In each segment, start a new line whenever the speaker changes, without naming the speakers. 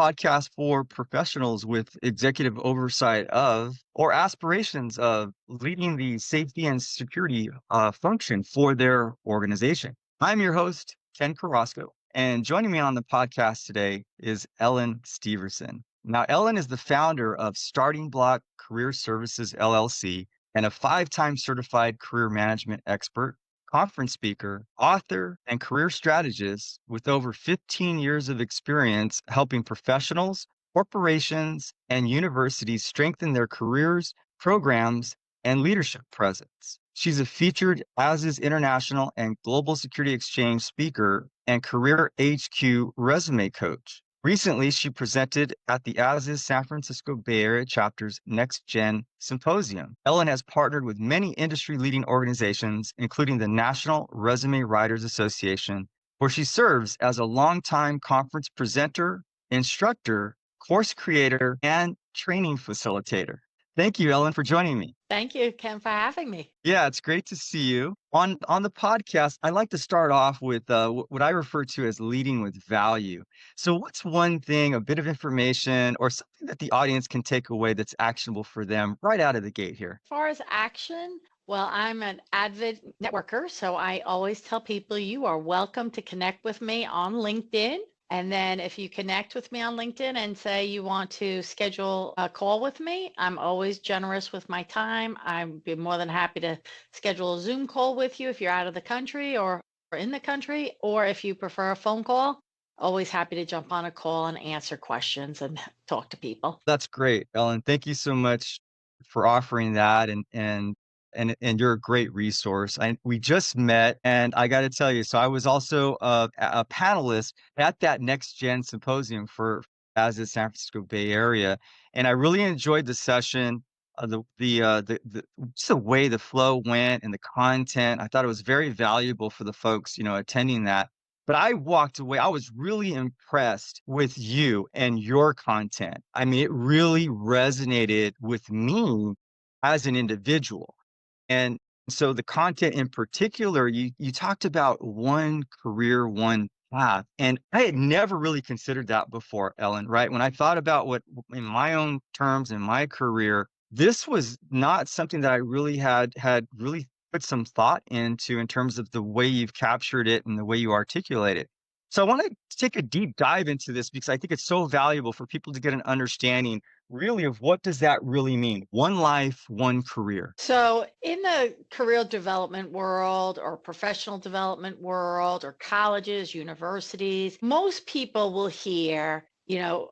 podcast for professionals with executive oversight of or aspirations of leading the safety and security function for their organization. I'm your host, Ken Carrasco, and joining me on the podcast today is Ellen Steverson. Now, Ellen is the founder of StartingBlock Career Services LLC and a five-time certified career management expert, conference speaker, author, and career strategist with over 15 years of experience helping professionals, corporations, and universities strengthen their careers, programs, and leadership presence. She's a featured ASIS International and Global Security Exchange speaker and Career HQ resume coach. Recently, she presented at the ASIS San Francisco Bay Area chapter's NextGen Symposium. Ellen has partnered with many industry-leading organizations, including the National Résumé Writers Association, where she serves as a longtime conference presenter, instructor, course creator, and training facilitator. Thank you, Ellen, for joining me.
Thank you, Ken, for having me.
Yeah, it's great to see you. On the podcast, I like to start off with what I refer to as leading with value. So what's one thing, a bit of information, or something that the audience can take away that's actionable for them right out of the gate here?
As far as action, well, I'm an avid networker, so I always tell people you are welcome to connect with me on LinkedIn. And then if you connect with me on LinkedIn and say you want to schedule a call with me, I'm always generous with my time. I'd be more than happy to schedule a Zoom call with you if you're out of the country or in the country, or if you prefer a phone call, always happy to jump on a call and answer questions and talk to people.
That's great, Ellen. Thank you so much for offering that and you're a great resource. We just met, and I got to tell you, so I was also a panelist at that Next Gen Symposium for as the San Francisco Bay Area, and I really enjoyed the session. The just the way the flow went and the content, I thought it was very valuable for the folks, attending that. But I walked away. I was really impressed with you and your content. I mean, it really resonated with me as an individual. And so the content in particular, you talked about one career, one path. And I had never really considered that before, Ellen, right? When I thought about what in my own terms in my career, this was not something that I really had really put some thought into in terms of the way you've captured it and the way you articulate it. So I want to take a deep dive into this because I think it's so valuable for people to get an understanding really of what does that really mean? One life, one career.
So, in the career development world or professional development world or colleges, universities, most people will hear,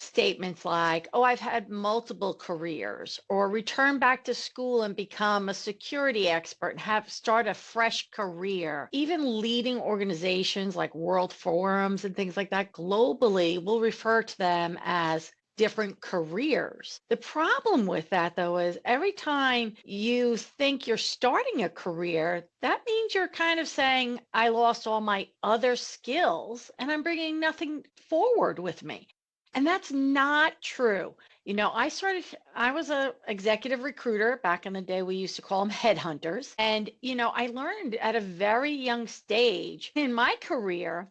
statements like, oh, I've had multiple careers, or return back to school and become a security expert and start a fresh career. Even leading organizations like world forums and things like that globally will refer to them as different careers. The problem with that, though, is every time you think you're starting a career, that means you're kind of saying, I lost all my other skills and I'm bringing nothing forward with me. And that's not true. I was a executive recruiter back in the day. We used to call them headhunters. And, I learned at a very young stage in my career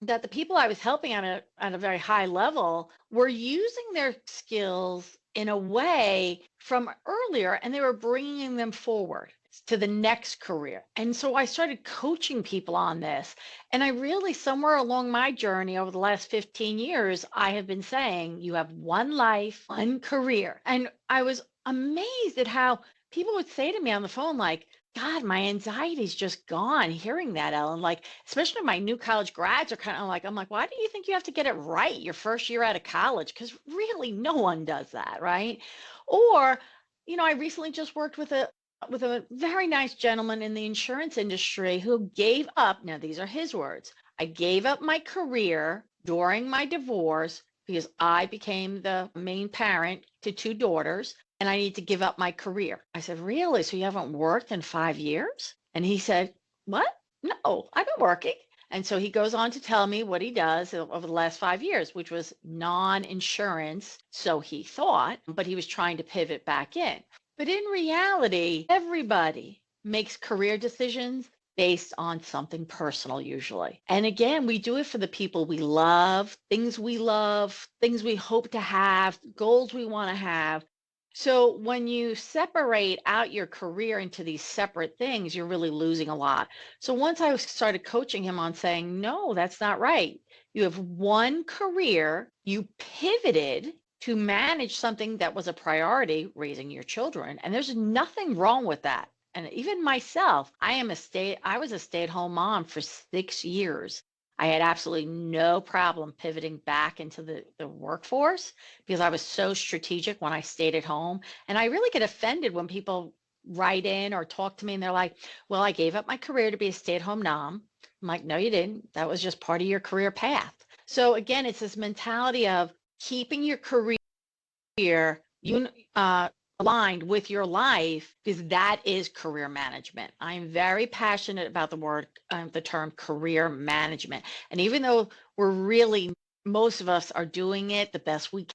that the people I was helping at a very high level were using their skills in a way from earlier, and they were bringing them forward to the next career. And so I started coaching people on this. And I really, somewhere along my journey over the last 15 years, I have been saying, you have one life, one career. And I was amazed at how people would say to me on the phone, like, God, my anxiety's just gone hearing that, Ellen. Like, especially my new college grads are kind of like, I'm like, why do you think you have to get it right your first year out of college? Because really no one does that, right? Or, I recently just worked with a very nice gentleman in the insurance industry who gave up. Now, these are his words. I gave up my career during my divorce because I became the main parent to two daughters and I need to give up my career. I said, really? So you haven't worked in 5 years? And he said, what? No, I've been working. And so he goes on to tell me what he does over the last 5 years, which was non-insurance. So he thought, but he was trying to pivot back in. But in reality, everybody makes career decisions based on something personal usually. And again, we do it for the people we love, things we love, things we hope to have, goals we want to have. So when you separate out your career into these separate things, you're really losing a lot. So once I started coaching him on saying, no, that's not right. You have one career, you pivoted to manage something that was a priority, raising your children. And there's nothing wrong with that. And even myself, I was a stay-at-home mom for 6 years. I had absolutely no problem pivoting back into the workforce because I was so strategic when I stayed at home. And I really get offended when people write in or talk to me and they're like, well, I gave up my career to be a stay-at-home mom. I'm like, no, you didn't. That was just part of your career path. So again, it's this mentality of keeping your career aligned with your life, because that is career management. I'm very passionate about the term career management. And even though most of us are doing it the best we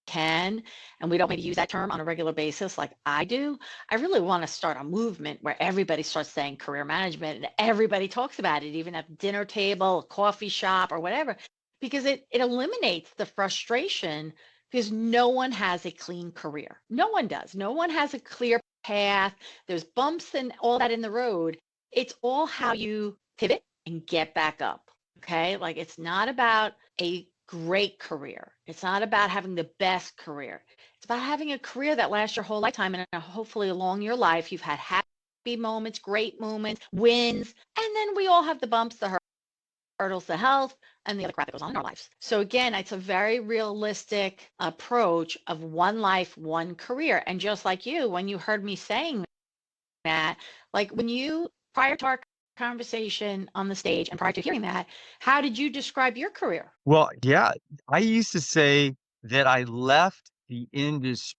can, and we don't maybe use that term on a regular basis like I do, I really want to start a movement where everybody starts saying career management and everybody talks about it, even at the dinner table, a coffee shop, or whatever, because it eliminates the frustration because no one has a clean career. No one does. No one has a clear path. There's bumps and all that in the road. It's all how you pivot and get back up. Okay. Like it's not about a great career. It's not about having the best career. It's about having a career that lasts your whole lifetime, and hopefully along your life, you've had happy moments, great moments, wins, and then we all have the bumps, the hurdles, the health, and the other crap that goes on in our lives. So again, it's a very realistic approach of one life, one career. And just like you, when you heard me saying that, like prior to our conversation on the stage and prior to hearing that, how did you describe your career?
Well, yeah, I used to say that I left the industry.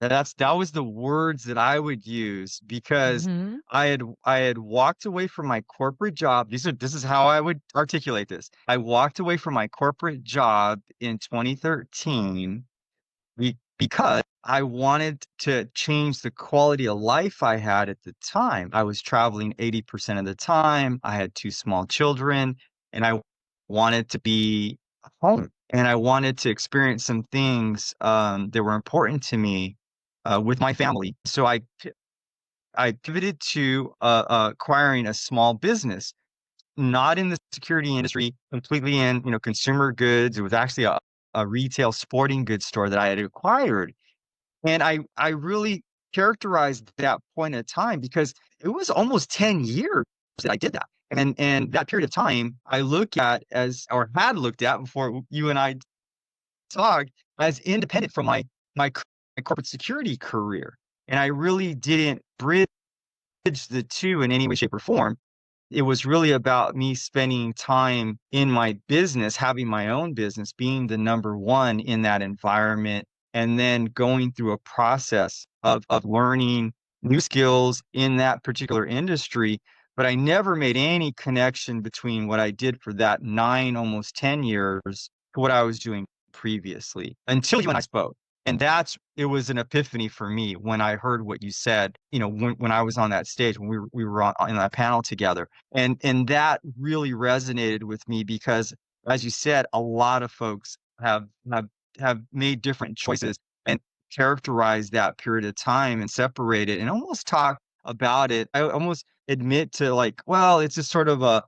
That was the words that I would use because
Mm-hmm.
I had walked away from my corporate job. This is how I would articulate this. I walked away from my corporate job in 2013 because I wanted to change the quality of life I had at the time. I was traveling 80% of the time. I had two small children, and I wanted to be home. And I wanted to experience some things that were important to me with my family. So I pivoted to acquiring a small business, not in the security industry, completely in consumer goods. It was actually a retail sporting goods store that I had acquired, and I really characterized that point in time because it was almost 10 years that I did that. And that period of time I look at as or had looked at before you and I talked as independent from my corporate security career. And I really didn't bridge the two in any way, shape, or form. It was really about me spending time in my business, having my own business, being the number one in that environment, and then going through a process of learning new skills in that particular industry. But I never made any connection between what I did for that 9, almost 10 years to what I was doing previously until you and I spoke. And it was an epiphany for me when I heard what you said, when I was on that stage, when we were in that panel together. And that really resonated with me because, as you said, a lot of folks have made different choices and characterized that period of time and separate it and almost talk about it. I almost admit to like, well, it's just sort of a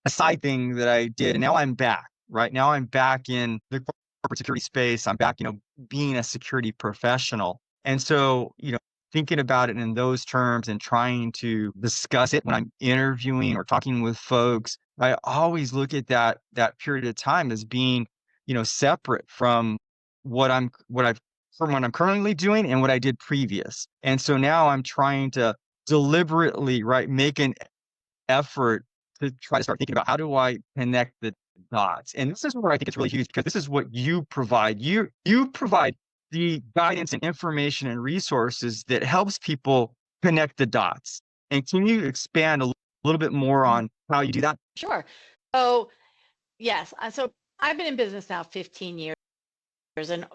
side thing that I did. And now I'm back, right? Now I'm back in the corporate security space. I'm back, being a security professional. And so, thinking about it in those terms and trying to discuss it when I'm interviewing or talking with folks, I always look at that period of time as being, separate from what I'm currently doing and what I did previous. And so now I'm trying to deliberately, right, make an effort to try to start thinking about how do I connect the dots. And this is where I think it's really huge because this is what you provide. You provide the guidance and information and resources that helps people connect the dots. And can you expand a little bit more on how you do that?
Sure. So yes, so I've been in business now 15 years, and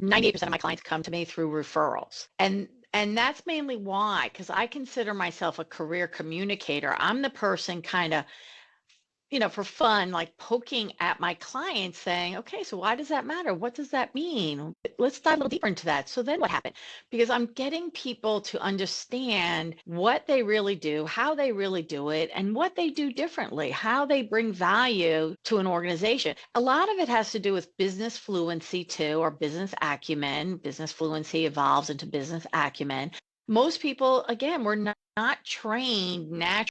98% of my clients come to me through referrals. And And that's mainly why, because I consider myself a career communicator. I'm the person kind of, for fun, like poking at my clients saying, okay, so why does that matter? What does that mean? Let's dive a little deeper into that. So then what happened? Because I'm getting people to understand what they really do, how they really do it, and what they do differently, how they bring value to an organization. A lot of it has to do with business fluency too, or business acumen. Business fluency evolves into business acumen. Most people, again, we're not trained naturally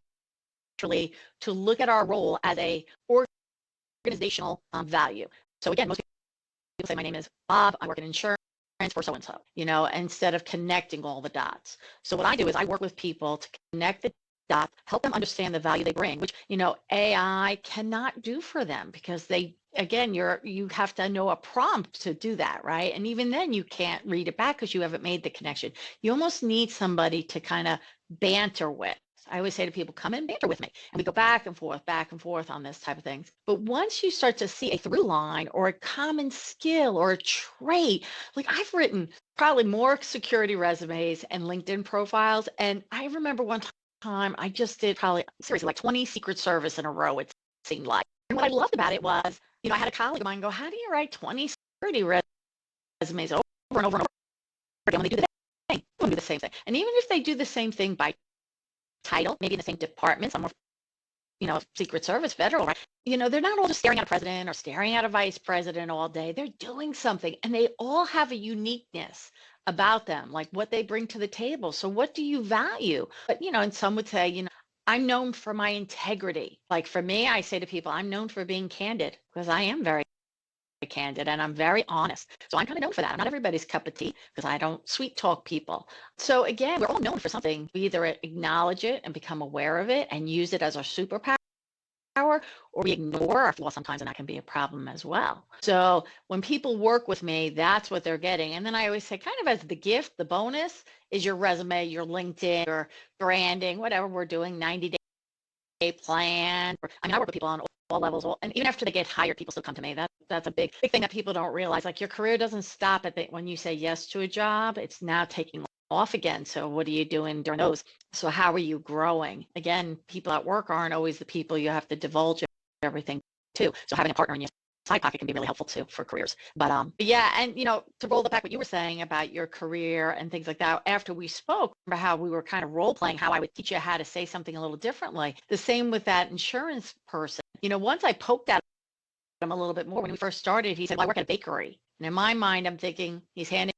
to look at our role as a organizational value. So again, most people say, my name is Bob, I work in insurance for so-and-so, instead of connecting all the dots. So what I do is I work with people to connect the dots, help them understand the value they bring, which, AI cannot do for them because again, you have to know a prompt to do that, right? And even then you can't read it back because you haven't made the connection. You almost need somebody to kind of banter with. I always say to people, come and banter with me. And we go back and forth on this type of things. But once you start to see a through line or a common skill or a trait, like I've written probably more security resumes and LinkedIn profiles. And I remember one time I just did probably seriously like 20 Secret Service in a row, it seemed like. And what I loved about it was, I had a colleague of mine go, how do you write 20 security resumes over and over and over again when they do the thing? They do the same thing. And even if they do the same thing by title, maybe in the same department, some are, Secret Service, federal, right? They're not all just staring at a president or staring at a vice president all day. They're doing something and they all have a uniqueness about them, like what they bring to the table. So what do you value? But, and some would say, I'm known for my integrity. Like for me, I say to people, I'm known for being candid because I am very candid and I'm very honest. So I'm kind of known for that. I'm not everybody's cup of tea because I don't sweet talk people. So again, we're all known for something. We either acknowledge it and become aware of it and use it as our superpower, or we ignore our flaws sometimes, and that can be a problem as well. So when people work with me, that's what they're getting. And then I always say, kind of as the gift, the bonus is your resume, your LinkedIn, your branding, whatever we're doing, 90-day plan. I work with people on all levels, and even after they get hired, people still come to me. That's a big thing that people don't realize. Like your career doesn't stop at when you say yes to a job. It's now taking off again. So what are you doing during those? So how are you growing? Again, people at work aren't always the people you have to divulge everything to. So having a partner in your side pocket can be really helpful too for careers. But yeah, and to roll back what you were saying about your career and things like that, after we spoke, remember how we were kind of role playing, how I would teach you how to say something a little differently. The same with that insurance person. Once I poked at him a little bit more when we first started, he said, well, I work at a bakery. And in my mind, I'm thinking he's handing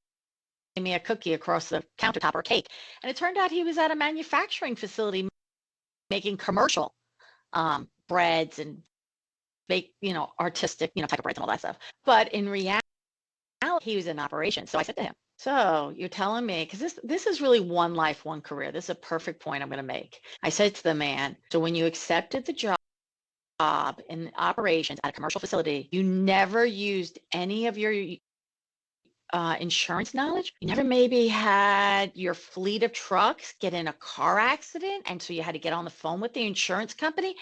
me a cookie across the countertop or a cake. And it turned out he was at a manufacturing facility making commercial breads and make, artistic, type of breads and all that stuff. But in reality, he was in operations. So I said to him, so you're telling me, because this is really one life, one career. This is a perfect point I'm going to make. I said to the man, so when you accepted the job in operations at a commercial facility, you never used any of your insurance knowledge? You never maybe had your fleet of trucks get in a car accident, and so you had to get on the phone with the insurance company?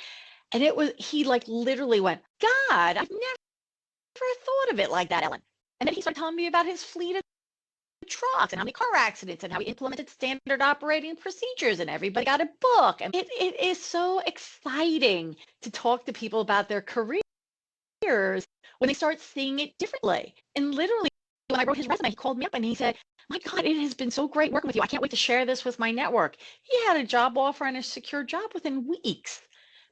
And he like literally went, God, I've never thought of it like that, Ellen. And then he started telling me about his fleet of trucks and how many car accidents and how he implemented standard operating procedures and everybody got a book. And it is so exciting to talk to people about their careers when they start seeing it differently. And literally, when I wrote his resume, he called me up and he said, my God, it has been so great working with you. I can't wait to share this with my network. He had a job offer and a secure job within weeks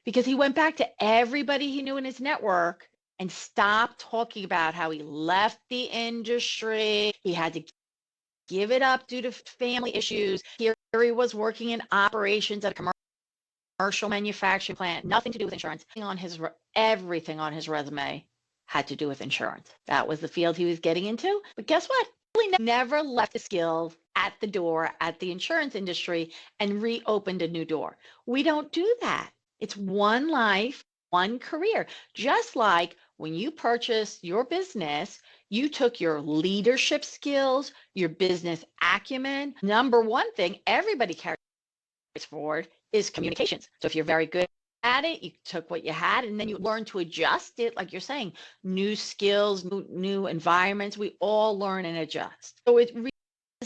because he went back to everybody he knew in his network and stopped talking about how he left the industry. He had to give it up due to family issues. Here he was working in operations at a commercial manufacturing plant, nothing to do with insurance. Everything on his resume had to do with insurance. That was the field he was getting into. But guess what? He never left the skills at the door at the insurance industry and reopened a new door. We don't do that. It's one life, one career. Just like when you purchased your business, you took your leadership skills, your business acumen. Number one thing everybody carries forward is communications. So if you're very good at it, you took what you had and then you learn to adjust it. Like you're saying, new skills, new environments, we all learn and adjust. So it really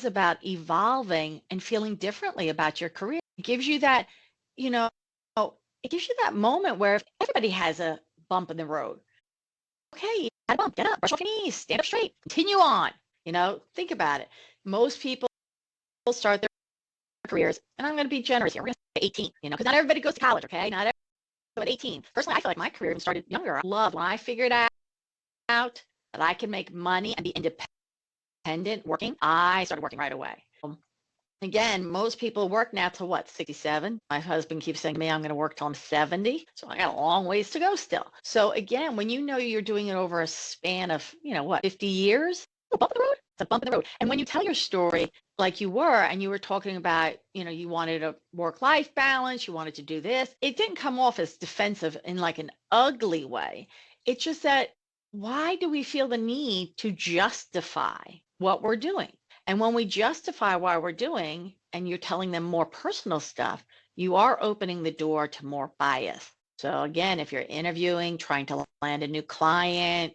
about evolving and feeling differently about your career. It gives you that, you know, it gives you that moment where if everybody has a bump in the road. Okay, you had a bump, get up, brush off your knees, stand up straight, continue on. Think about it. Most people start their careers, and I'm going to be generous here. We're going to say 18, because not everybody goes to college, okay? Not everybody at 18. Personally, I feel like my career started younger. I love when I figured out that I can make money and be independent working, I started working right away. Again, most people work now till what, 67? My husband keeps saying to me, I'm going to work till I'm 70. So I got a long ways to go still. So again, when you know you're doing it over a span of, 50 years, a bump in the road, it's a bump in the road. And when you tell your story like you were, and you were talking about, you wanted a work-life balance, you wanted to do this, it didn't come off as defensive in like an ugly way. It's just that, why do we feel the need to justify what we're doing? And when we justify why we're doing, and you're telling them more personal stuff, you are opening the door to more bias. So again, if you're interviewing, trying to land a new client,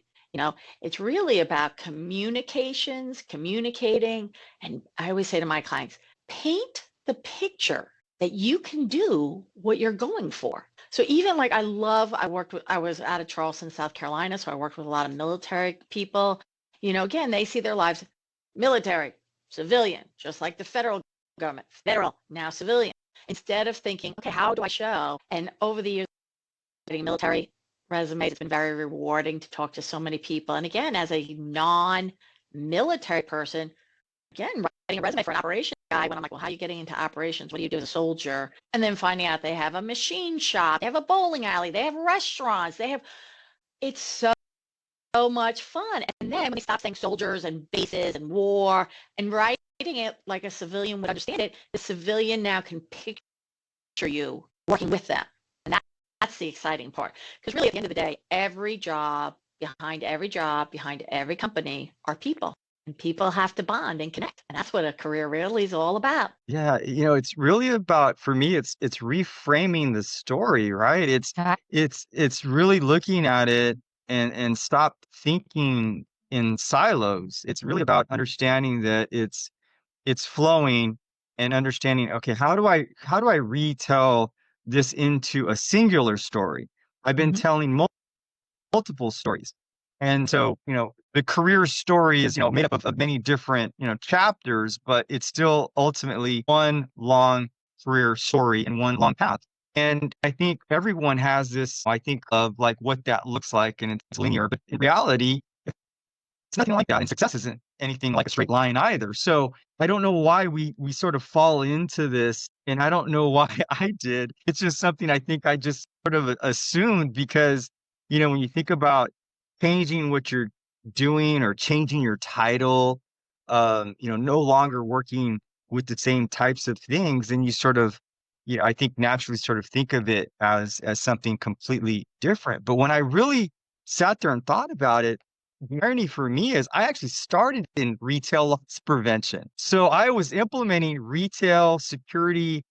it's really about communications, communicating. And I always say to my clients, paint the picture that you can do what you're going for. So even like I was out of Charleston, South Carolina, so I worked with a lot of military people. Again, they see their lives military, civilian, just like the federal government, federal, now civilian. Instead of thinking, okay, how do I show? And over the years, getting military resumes, it's been very rewarding to talk to so many people. And again, as a non-military person, again, writing a resume for an operations guy, when I'm like, well, how are you getting into operations? What do you do as a soldier? And then finding out they have a machine shop, they have a bowling alley, they have restaurants, it's so much fun. And then when they stop saying soldiers and bases and war and writing it like a civilian would understand it, the civilian now can picture you working with them. And that's the exciting part. Because really, at the end of the day, behind every company are people. And people have to bond and connect. And that's what a career really is all about.
Yeah, it's really about, for me, it's reframing the story, right? It's really looking at it and stop thinking in silos. It's really about understanding that it's flowing and understanding, okay, how do I retell this into a singular story? I've been telling multiple stories. And so, the career story is, made up of many different, chapters, but it's still ultimately one long career story and one long path. And I think everyone has this, I think, of like what that looks like, and it's linear, but in reality, it's nothing like that. And success isn't anything like a straight line either. So I don't know why we sort of fall into this, and I don't know why I did. It's just something I think I just sort of assumed because, when you think about changing what you're doing or changing your title, no longer working with the same types of things, and you sort of, I think naturally sort of think of it as something completely different. But when I really sat there and thought about it, the irony for me is I actually started in retail loss prevention. So I was implementing retail security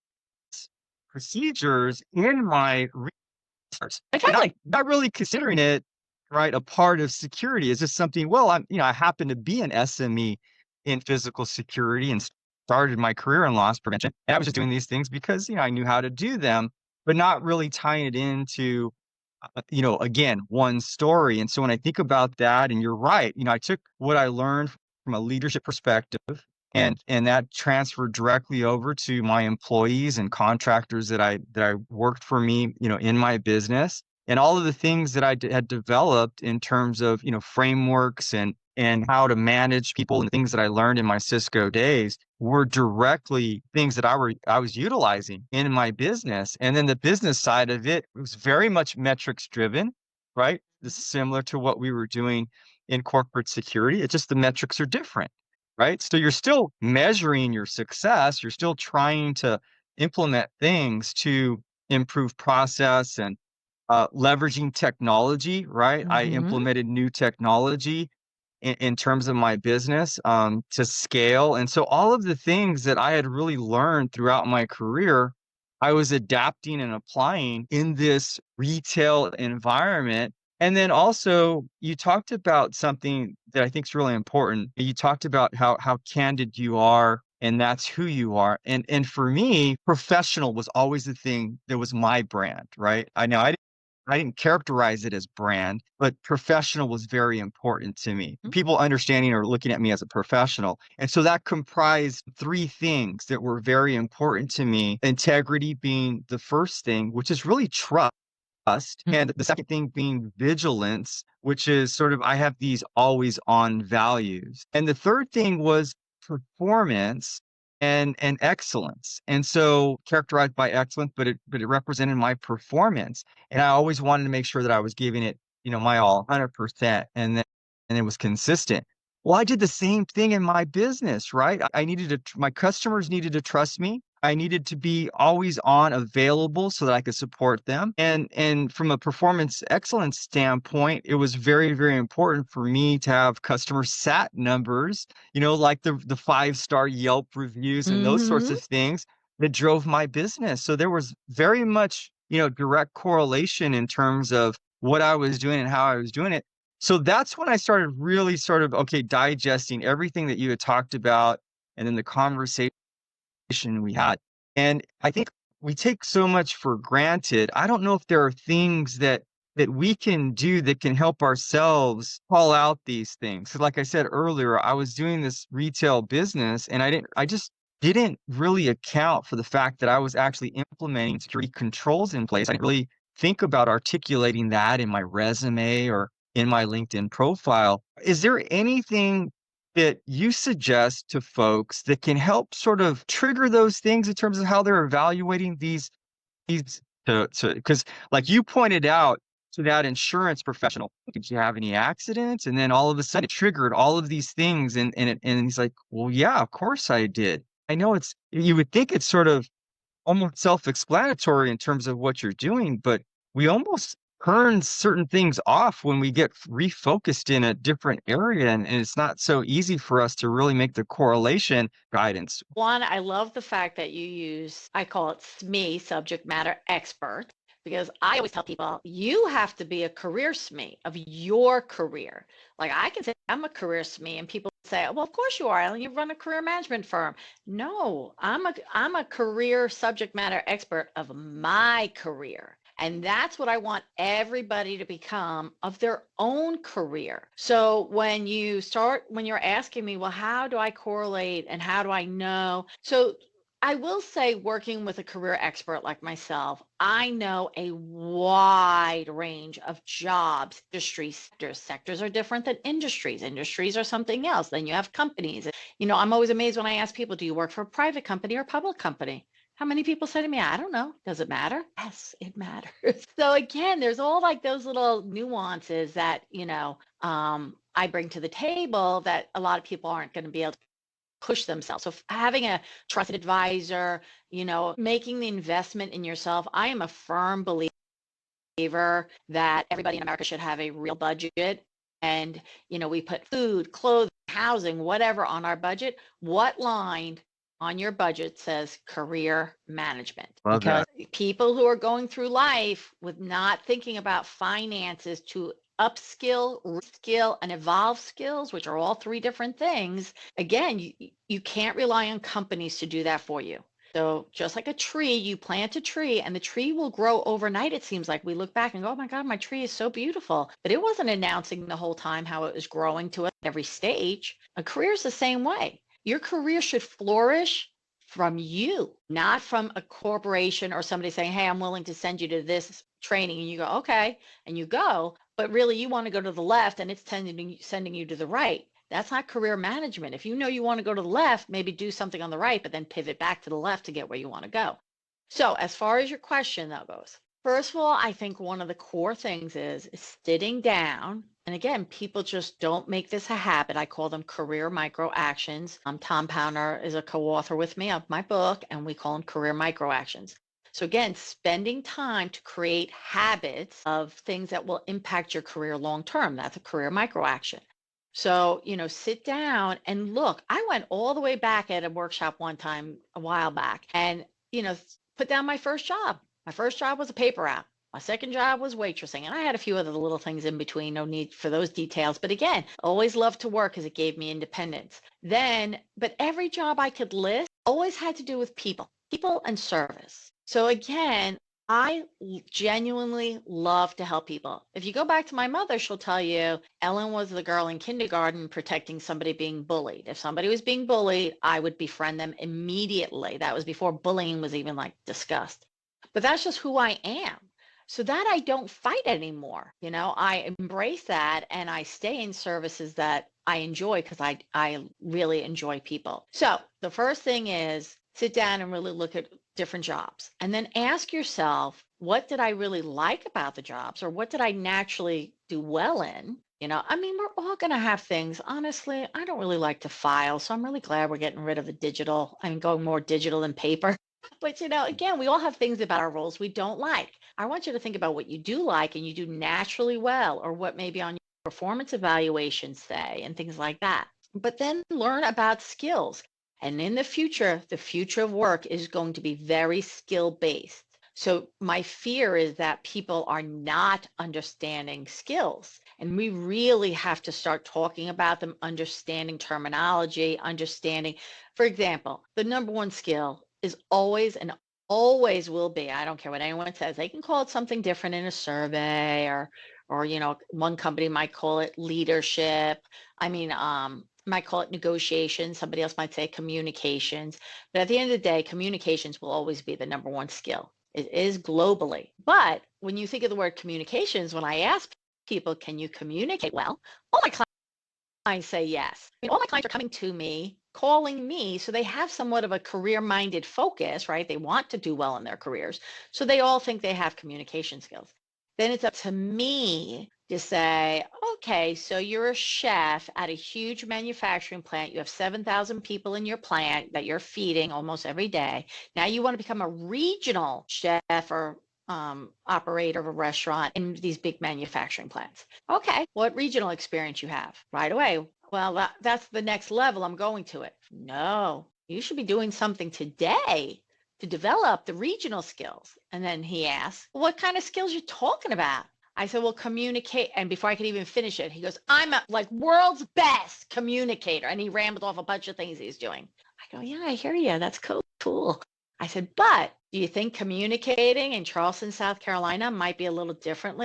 procedures in my research.
Okay.
Not really considering it, right, a part of security. It's just something, well, I happen to be an SME in physical security and started my career in loss prevention. And I was just doing these things because, I knew how to do them, but not really tying it into again, one story. And so when I think about that, and you're right, I took what I learned from a leadership perspective and that transferred directly over to my employees and contractors that I worked for me, in my business, and all of the things that I had developed in terms of, frameworks and how to manage people, and things that I learned in my Cisco days were directly things that I was utilizing in my business. And then the business side of it was very much metrics driven, right? This is similar to what we were doing in corporate security. It's just the metrics are different, right? So you're still measuring your success. You're still trying to implement things to improve process and leveraging technology, right? I implemented new technology in terms of my business to scale. And so all of the things that I had really learned throughout my career, I was adapting and applying in this retail environment. And then also you talked about something that I think is really important. You talked about how candid you are and that's who you are. And for me, professional was always the thing that was my brand, right? I didn't characterize it as brand, but professional was very important to me.
Mhm.
People understanding or looking at me as a professional. And so that comprised three things that were very important to me. Integrity being the first thing, which is really trust. And the second thing being vigilance, which is sort of I have these always on values. And the third thing was performance and excellence. And so characterized by excellence, but it represented my performance. And I always wanted to make sure that I was giving it, my all 100% and it was consistent. Well, I did the same thing in my business, right? I needed to, my customers needed to trust me. I needed to be always on available so that I could support them. And from a performance excellence standpoint, it was very, very important for me to have customer sat numbers, like the 5-star Yelp reviews and those sorts
Mhm.
of things that drove my business. So there was very much, direct correlation in terms of what I was doing and how I was doing it. So that's when I started really sort of, okay, digesting everything that you had talked about and then the conversation we had. And I think we take so much for granted. I don't know if there are things that we can do that can help ourselves call out these things. So like I said earlier, I was doing this retail business and I just didn't really account for the fact that I was actually implementing security controls in place. I didn't really think about articulating that in my resume or in my LinkedIn profile. Is there anything that you suggest to folks that can help sort of trigger those things in terms of how they're evaluating these to because like you pointed out to that insurance professional, did you have any accidents? And then all of a sudden it triggered all of these things and he's like, well, yeah, of course I did. I know you would think it's sort of almost self-explanatory in terms of what you're doing, but we almost turn certain things off when we get refocused in a different area, and it's not so easy for us to really make the correlation guidance.
One, I love the fact that you use, I call it SME, subject matter expert, because I always tell people you have to be a career SME of your career. Like I can say I'm a career SME, and people say, well, of course you are, Ellen. You run a career management firm. No, I'm a career subject matter expert of my career. And that's what I want everybody to become of their own career. So when you're asking me, well, how do I correlate and how do I know? So I will say, working with a career expert like myself, I know a wide range of jobs, industries, sectors. Sectors are different than industries. Industries are something else. Then you have companies. I'm always amazed when I ask people, do you work for a private company or a public company? How many people say to me, I don't know. Does it matter? Yes, it matters. So again, there's all like those little nuances that, I bring to the table that a lot of people aren't going to be able to push themselves. So having a trusted advisor, making the investment in yourself. I am a firm believer that everybody in America should have a real budget. And, we put food, clothing, housing, whatever on our budget. What line on your budget says career management?
Love
Because
that.
people who are going through life with not thinking about finances to upskill, reskill, and evolve skills, which are all three different things, again, you can't rely on companies to do that for you. So just like a tree, you plant a tree and the tree will grow overnight. It seems like we look back and go, oh my God, my tree is so beautiful. But it wasn't announcing the whole time how it was growing to it at every stage. A career is the same way. Your career should flourish from you, not from a corporation or somebody saying, hey, I'm willing to send you to this training. And you go, okay. And you go, but really you want to go to the left and it's sending you to the right. That's not career management. If you know you want to go to the left, maybe do something on the right, but then pivot back to the left to get where you want to go. So as far as your question though goes, first of all, I think one of the core things is sitting down. And again, people just don't make this a habit. I call them career micro actions. Tom Pounder is a co-author with me of my book, and we call them career micro actions. So again, spending time to create habits of things that will impact your career long term. That's a career micro action. So, sit down and look. I went all the way back at a workshop one time a while back and, put down my first job. My first job was a paper route. My second job was waitressing, and I had a few other little things in between, no need for those details. But again, always loved to work because it gave me independence. But every job I could list always had to do with people and service. So again, I genuinely love to help people. If you go back to my mother, she'll tell you Ellen was the girl in kindergarten protecting somebody being bullied. If somebody was being bullied, I would befriend them immediately. That was before bullying was even like discussed. But that's just who I am. So that I don't fight anymore. I embrace that and I stay in services that I enjoy because I really enjoy people. So the first thing is sit down and really look at different jobs and then ask yourself, what did I really like about the jobs or what did I naturally do well in? We're all going to have things. Honestly, I don't really like to file. So I'm really glad we're getting rid of the digital. Going more digital than paper. But, again, we all have things about our roles we don't like. I want you to think about what you do like and you do naturally well, or what maybe on your performance evaluations say, and things like that. But then learn about skills. And in the future of work is going to be very skill-based. So my fear is that people are not understanding skills. And we really have to start talking about them, understanding terminology, understanding, for example, the number one skill is always and always will be, I don't care what anyone says, they can call it something different in a survey or one company might call it leadership. Might call it negotiations. Somebody else might say communications. But at the end of the day, communications will always be the number one skill. It is globally. But when you think of the word communications, when I ask people, can you communicate well? All my clients say yes. All my clients are coming to me, calling me, so they have somewhat of a career-minded focus, right? They want to do well in their careers. So they all think they have communication skills. Then it's up to me to say, okay, so you're a chef at a huge manufacturing plant. You have 7,000 people in your plant that you're feeding almost every day. Now you want to become a regional chef or operator of a restaurant in these big manufacturing plants. Okay, what regional experience you have? Right away. Well, that's the next level. I'm going to it. No, you should be doing something today to develop the regional skills. And then he asked, well, what kind of skills you talking about? I said, well, communicate. And before I could even finish it, he goes, I'm a world's best communicator. And he rambled off a bunch of things he's doing. I go, yeah, I hear you. That's cool. I said, but do you think communicating in Charleston, South Carolina might be a little different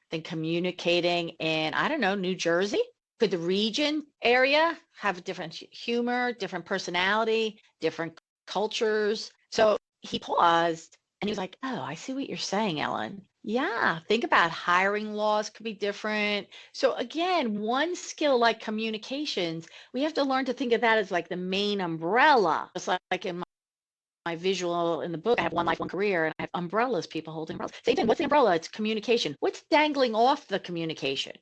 than communicating in, I don't know, New Jersey? Could the region area have a different humor, different personality, different cultures? So he paused and he was like, oh, I see what you're saying, Ellen. Yeah, think about hiring laws could be different. So again, one skill like communications, we have to learn to think of that as like the main umbrella. Just like in my visual in the book, I have one life, one career, and I have umbrellas, people holding umbrellas. Same thing, what's the umbrella? It's communication. What's dangling off the communication?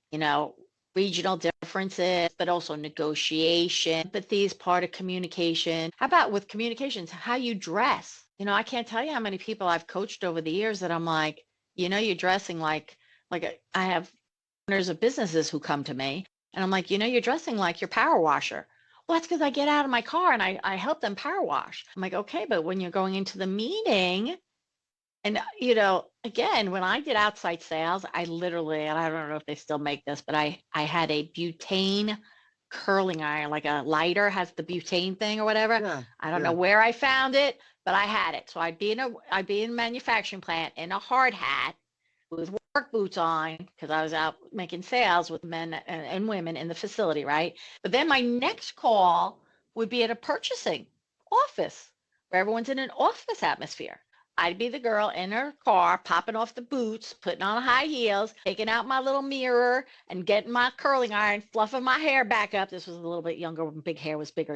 Regional differences, but also negotiation. Empathy is part of communication. How about with communications, how you dress? I can't tell you how many people I've coached over the years that I'm like, you're dressing like I have owners of businesses who come to me and I'm like, you're dressing like your power washer. Well, that's because I get out of my car and I help them power wash. I'm like, okay, but when you're going into the meeting and, again, when I did outside sales, I literally, and I don't know if they still make this, but I had a butane curling iron, like a lighter has the butane thing or whatever.
Yeah,
I don't know where I found it, but I had it. So I'd be in a manufacturing plant in a hard hat with work boots on because I was out making sales with men and women in the facility, right? But then my next call would be at a purchasing office where everyone's in an office atmosphere. I'd be the girl in her car, popping off the boots, putting on high heels, taking out my little mirror and getting my curling iron, fluffing my hair back up. This was a little bit younger when big hair was bigger,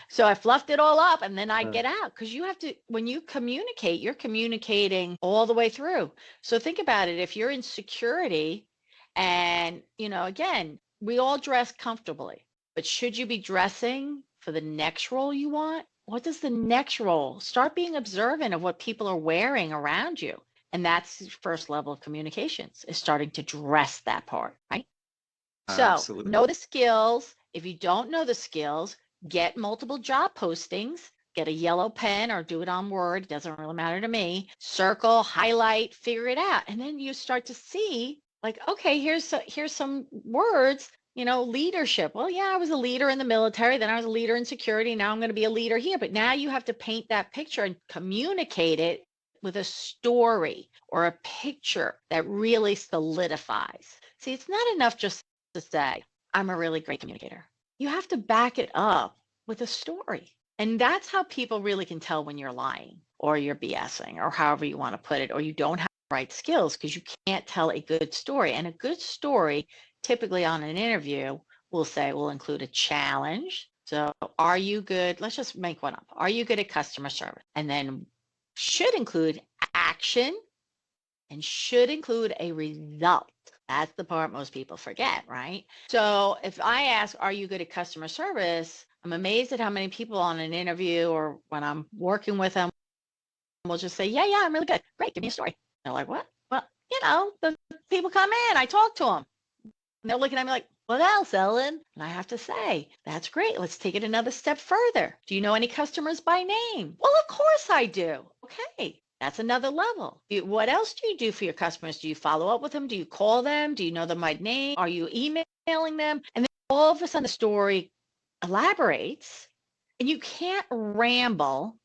So I fluffed it all up and then I'd get out because you have to, when you communicate, you're communicating all the way through. So think about it. If you're in security and, again, we all dress comfortably, but should you be dressing for the next role you want? What does the next role? Start being observant of what people are wearing around you. And that's the first level of communications, is starting to dress that part, right?
absolutely.
So know the skills. If you don't know the skills, get multiple job postings, get a yellow pen or do it on Word. It doesn't really matter to me. Circle, highlight, figure it out. And then you start to see like, okay, here's some words, leadership. Well, yeah, I was a leader in the military. Then I was a leader in security. Now I'm going to be a leader here. But now you have to paint that picture and communicate it with a story or a picture that really solidifies. See, it's not enough just to say, I'm a really great communicator. You have to back it up with a story. And that's how people really can tell when you're lying or you're BSing or however you want to put it, or you don't have the right skills because you can't tell a good story. And a good story, typically on an interview, will include a challenge. So are you good? Let's just make one up. Are you good at customer service? And then should include action and should include a result. That's the part most people forget, right? So if I ask, are you good at customer service? I'm amazed at how many people on an interview or when I'm working with them will just say, yeah, I'm really good. Great, give me a story. They're like, what? Well, the people come in, I talk to them. And they're looking at me like, what else, Ellen? And I have to say, that's great. Let's take it another step further. Do you know any customers by name? Well, of course I do. Okay. That's another level. What else do you do for your customers? Do you follow up with them? Do you call them? Do you know them by name? Are you emailing them? And then all of a sudden the story elaborates, and you can't ramble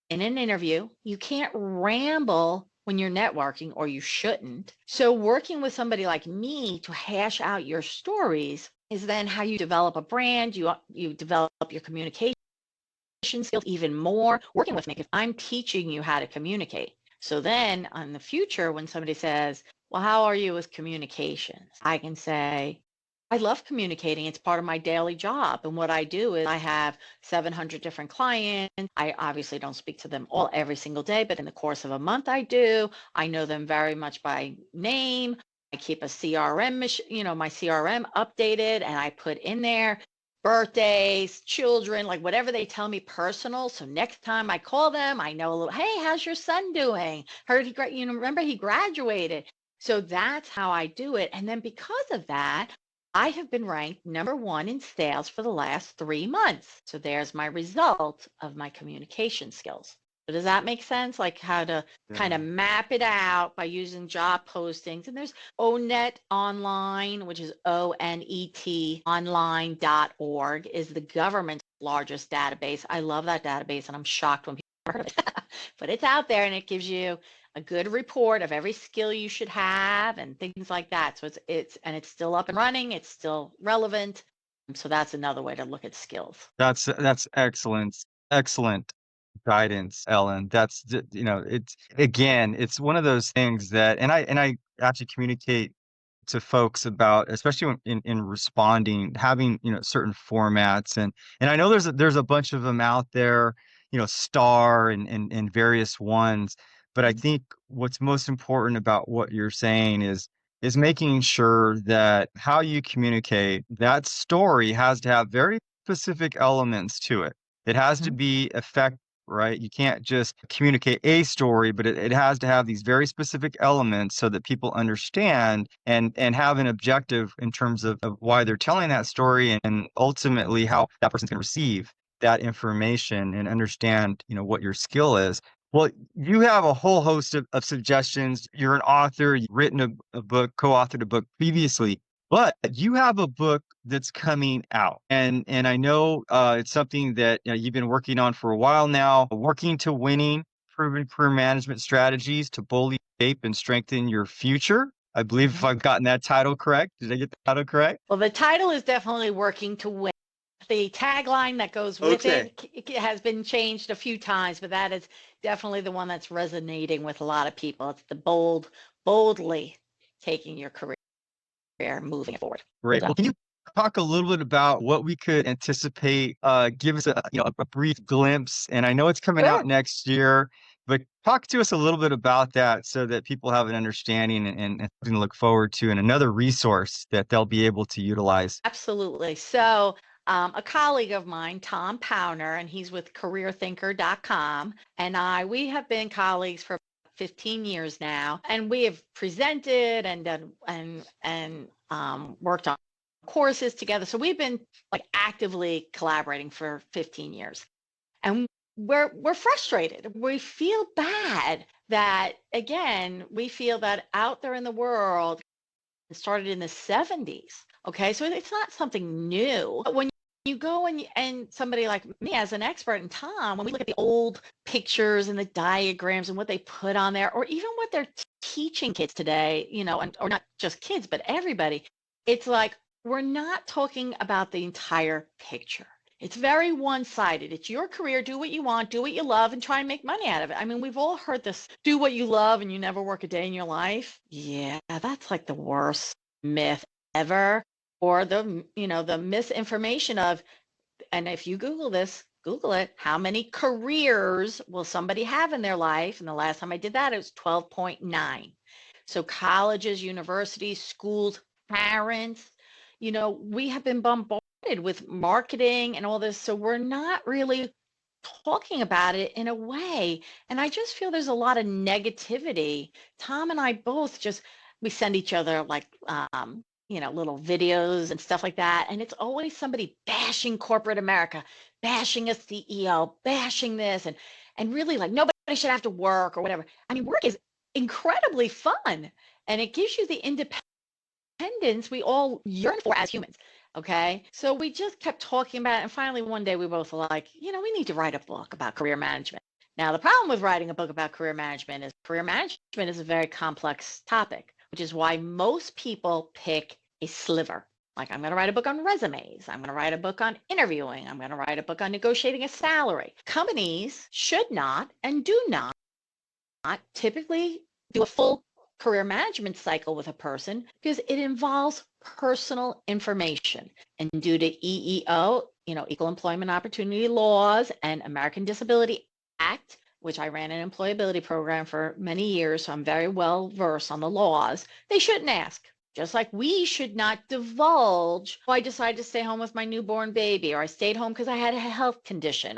in an interview. You can't ramble when you're networking, or you shouldn't. So working with somebody like me to hash out your stories is then how you develop a brand. You develop your communication skills even more working with me if I'm teaching you how to communicate. So then on the future, when somebody says, well, how are you with communications? I can say, I love communicating. It's part of my daily job. And what I do is I have 700 different clients. I obviously don't speak to them all every single day, but in the course of a month I do. I know them very much by name. I keep a CRM, my CRM updated, and I put in there birthdays, children, like whatever they tell me personal. So next time I call them, I know a little, hey, how's your son doing? Heard remember he graduated. So that's how I do it. And then because of that, I have been ranked #1 in sales for the last 3 months. So there's my result of my communication skills. So does that make sense? Like how to kind of map it out by using job postings. And there's ONET Online, which is ONET online.org, is the government's largest database. I love that database, and I'm shocked when people heard of it. But it's out there, and it gives you a good report of every skill you should have and things like that. So it's still up and running. It's still relevant. So that's another way to look at skills.
That's excellent. Excellent guidance, Ellen. It's one of those things that, and I actually communicate to folks about, especially in responding, having, certain formats. And I know there's a bunch of them out there, STAR and various ones. But I think what's most important about what you're saying is making sure that how you communicate, that story has to have very specific elements to it. It has to be effective, right? You can't just communicate a story, but it has to have these very specific elements so that people understand and have an objective in terms of why they're telling that story, and ultimately how that person's going to receive that information and understand, what your skill is. Well, you have a whole host of suggestions. You're an author, you've written a book, co-authored a book previously, but you have a book that's coming out. And I know it's something that you've been working on for a while now, Working to Winning, Proven Career Management Strategies to Boldly Shape and Strengthen Your Future. I believe if I've gotten that title correct. Did I get the title correct?
Well, the title is definitely Working to Win. The tagline that goes with it has been changed a few times, but that is definitely the one that's resonating with a lot of people. It's the boldly taking your career, moving it forward.
Great. Well, can you talk a little bit about what we could anticipate? Give us a brief glimpse. And I know it's coming out next year, but talk to us a little bit about that so that people have an understanding and something to look forward to, and another resource that they'll be able to utilize.
Absolutely. So a colleague of mine, Tom Powner, and he's with careerthinker.com, and we have been colleagues for 15 years now, and we have presented and done and worked on courses together. So we've been like actively collaborating for 15 years. And we're frustrated. We feel bad that, again, we feel that out there in the world, it started in the 70s. Okay, so it's not something new. But when you go and somebody like me as an expert, and Tom, when we look at the old pictures and the diagrams and what they put on there, or even what they're teaching kids today, or not just kids, but everybody, it's like we're not talking about the entire picture. It's very one-sided. It's your career, do what you want, do what you love, and try and make money out of it. I mean, we've all heard this, do what you love and you never work a day in your life. Yeah, that's like the worst myth ever. Or the misinformation of, and if you Google this, Google it, how many careers will somebody have in their life? And the last time I did that, it was 12.9. So colleges, universities, schools, parents, we have been bombarded with marketing and all this. So we're not really talking about it in a way. And I just feel there's a lot of negativity. Tom and I both we send each other like, little videos and stuff like that. And it's always somebody bashing corporate America, bashing a CEO, bashing this, and really like nobody should have to work or whatever. I mean, work is incredibly fun, and it gives you the independence we all yearn for as humans. Okay. So we just kept talking about it. And finally, one day we both were like, we need to write a book about career management. Now, the problem with writing a book about career management is a very complex topic, which is why most people pick a sliver. Like, I'm going to write a book on resumes. I'm going to write a book on interviewing. I'm going to write a book on negotiating a salary. Companies should not and do not typically do a full career management cycle with a person because it involves personal information. And due to EEO, Equal Employment Opportunity Laws, and American Disability Act, which I ran an employability program for many years, so I'm very well versed on the laws, they shouldn't ask. Just like we should not divulge, I decided to stay home with my newborn baby, or I stayed home because I had a health condition,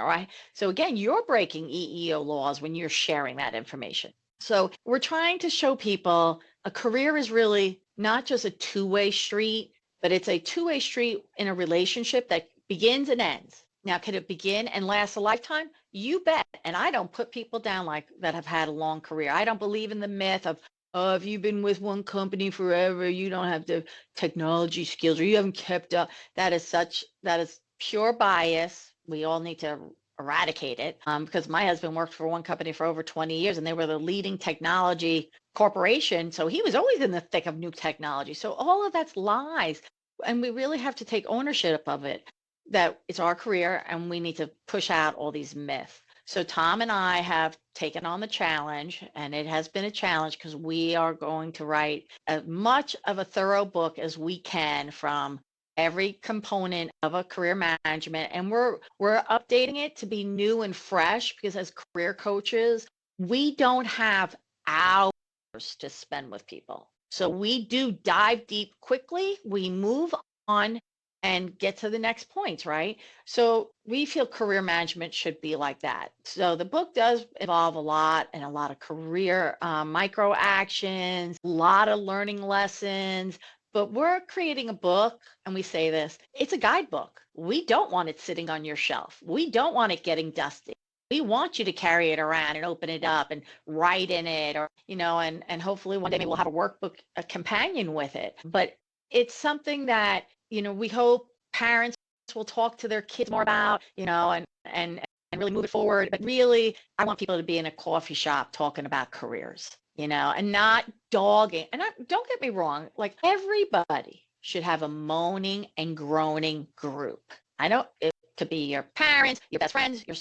so again, you're breaking EEO laws when you're sharing that information. So we're trying to show people a career is really not just a two-way street, but it's a two-way street in a relationship that begins and ends. Now, could it begin and last a lifetime? You bet. And I don't put people down like that have had a long career. I don't believe in the myth of, oh, if you've been with one company forever, you don't have the technology skills, or you haven't kept up. That is pure bias. We all need to eradicate it, because my husband worked for one company for over 20 years and they were the leading technology corporation. So he was always in the thick of new technology. So all of that's lies. And we really have to take ownership of it, that it's our career and we need to push out all these myths. So Tom and I have taken on the challenge, and it has been a challenge because we are going to write as much of a thorough book as we can from every component of a career management, and we're updating it to be new and fresh, because as career coaches, we don't have hours to spend with people. So we do dive deep quickly, we move on and get to the next points, right? So we feel career management should be like that. So the book does involve a lot of career micro actions, a lot of learning lessons. But we're creating a book, and we say this, it's a guidebook. We don't want it sitting on your shelf. We don't want it getting dusty. We want you to carry it around and open it up and write in it, or, and hopefully one day maybe we'll have a workbook, a companion with it. But it's something that, we hope parents will talk to their kids more about, and really move it forward. But really, I want people to be in a coffee shop talking about careers, and not dogging. And don't get me wrong, like, everybody should have a moaning and groaning group. I know it could be your parents, your best friends, your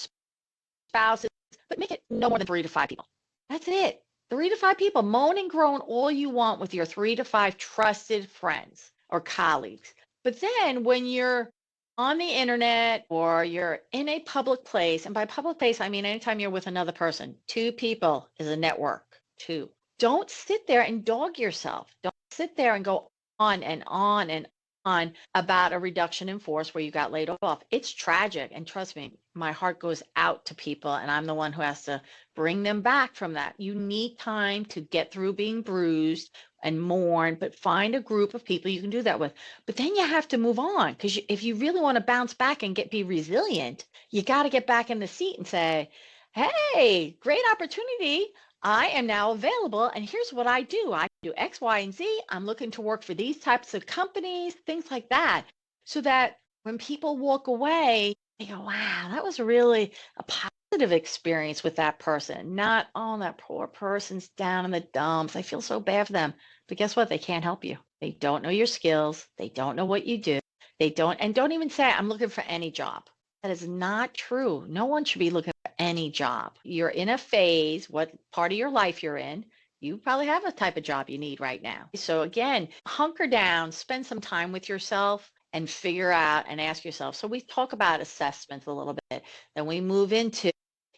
spouses, but make it no more than 3 to 5 people. That's it. 3 to 5 people, moan and groan all you want with your 3 to 5 trusted friends or colleagues. But then when you're on the internet or you're in a public place, and by public place, I mean anytime you're with another person, 2 people is a network. 2. Don't sit there and dog yourself. Don't sit there and go on and on and on about a reduction in force where you got laid off. It's tragic. And trust me, my heart goes out to people, and I'm the one who has to bring them back from that. You need time to get through being bruised, and mourn, but find a group of people you can do that with. But then you have to move on, because if you really want to bounce back and be resilient, you got to get back in the seat and say, hey, great opportunity. I am now available, and here's what I do. I do X, Y, and Z. I'm looking to work for these types of companies, things like that, so that when people walk away, they go, wow, that was really a positive experience with that person. Not, oh, that poor person's down in the dumps. I feel so bad for them. But guess what? They can't help you. They don't know your skills. They don't know what you do. They don't, and don't even say, I'm looking for any job. That is not true. No one should be looking for any job. You're in a phase, what part of your life you're in, you probably have a type of job you need right now. So again, hunker down, spend some time with yourself and figure out and ask yourself. So we talk about assessments a little bit, then we move into,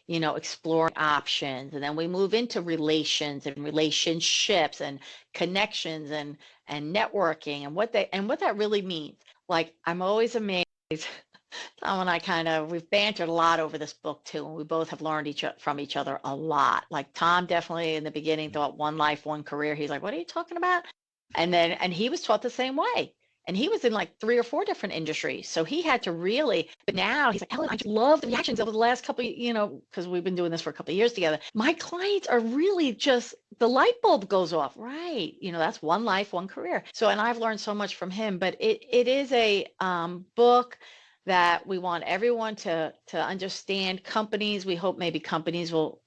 exploring options, and then we move into relations and relationships and connections and networking and what that really means. Like, I'm always amazed. Tom and I we've bantered a lot over this book too, and we both have learned from each other a lot. Like, Tom definitely in the beginning thought one life, one career. He's like, what are you talking about? And he was taught the same way. And he was in like 3 or 4 different industries. So he had to really, but now he's like, Ellen, I just love the reactions over the last couple, because we've been doing this for a couple of years together. My clients are really just, the light bulb goes off, right? That's one life, one career. So, and I've learned so much from him, but it is a book that we want everyone to understand. Companies, we hope maybe companies will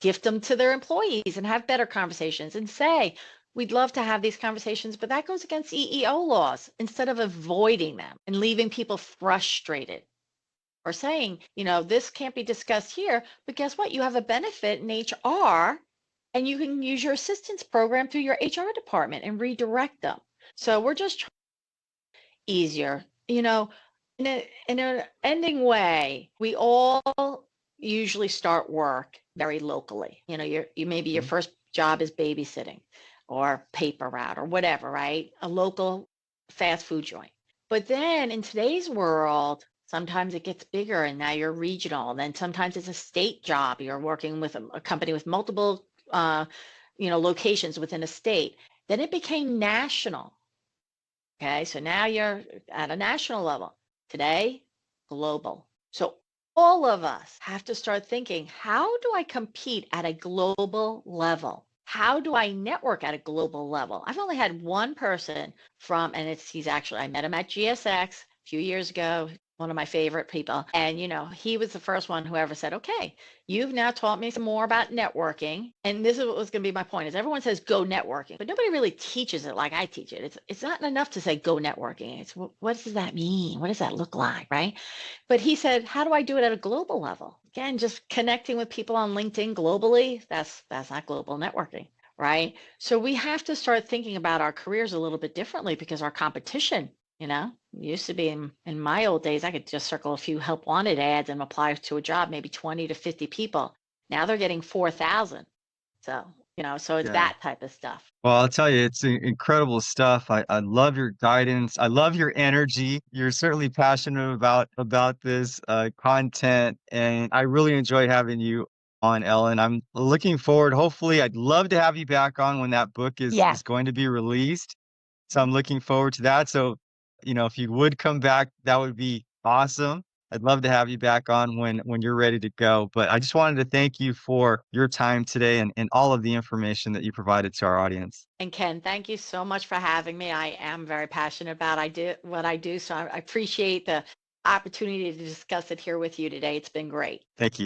gift them to their employees and have better conversations and say, we'd love to have these conversations, but that goes against EEO laws, instead of avoiding them and leaving people frustrated or saying, this can't be discussed here, but guess what? You have a benefit in HR, and you can use your assistance program through your HR department and redirect them. So we're just trying easier, in an ending way. We all usually start work very locally. Maybe your first job is babysitting or paper route or whatever, right? A local fast food joint. But then in today's world, sometimes it gets bigger and now you're regional. And then sometimes it's a state job. You're working with a company with multiple, locations within a state. Then it became national. Okay, so now you're at a national level. Today, global. So all of us have to start thinking, how do I compete at a global level? How do I network at a global level? I've only had one person and I met him at GSX a few years ago, one of my favorite people. And, he was the first one who ever said, okay, you've now taught me some more about networking. And this is what was going to be my point, is everyone says go networking, but nobody really teaches it like I teach it. It's not enough to say go networking. It's what does that mean? What does that look like, right? But he said, how do I do it at a global level? Again, just connecting with people on LinkedIn globally, that's not global networking, right? So we have to start thinking about our careers a little bit differently, because our competition, used to be in my old days, I could just circle a few help wanted ads and apply to a job, maybe 20 to 50 people. Now they're getting 4,000. So, so it's that type of stuff.
Well, I'll tell you, it's incredible stuff. I love your guidance. I love your energy. You're certainly passionate about this content, and I really enjoy having you on, Ellen. I'm looking forward. Hopefully, I'd love to have you back on when that book is going to be released. So I'm looking forward to that. So, if you would come back, that would be awesome. I'd love to have you back on when you're ready to go. But I just wanted to thank you for your time today and all of the information that you provided to our audience.
And Ken, thank you so much for having me. I am very passionate about what I do. So I appreciate the opportunity to discuss it here with you today. It's been great.
Thank you.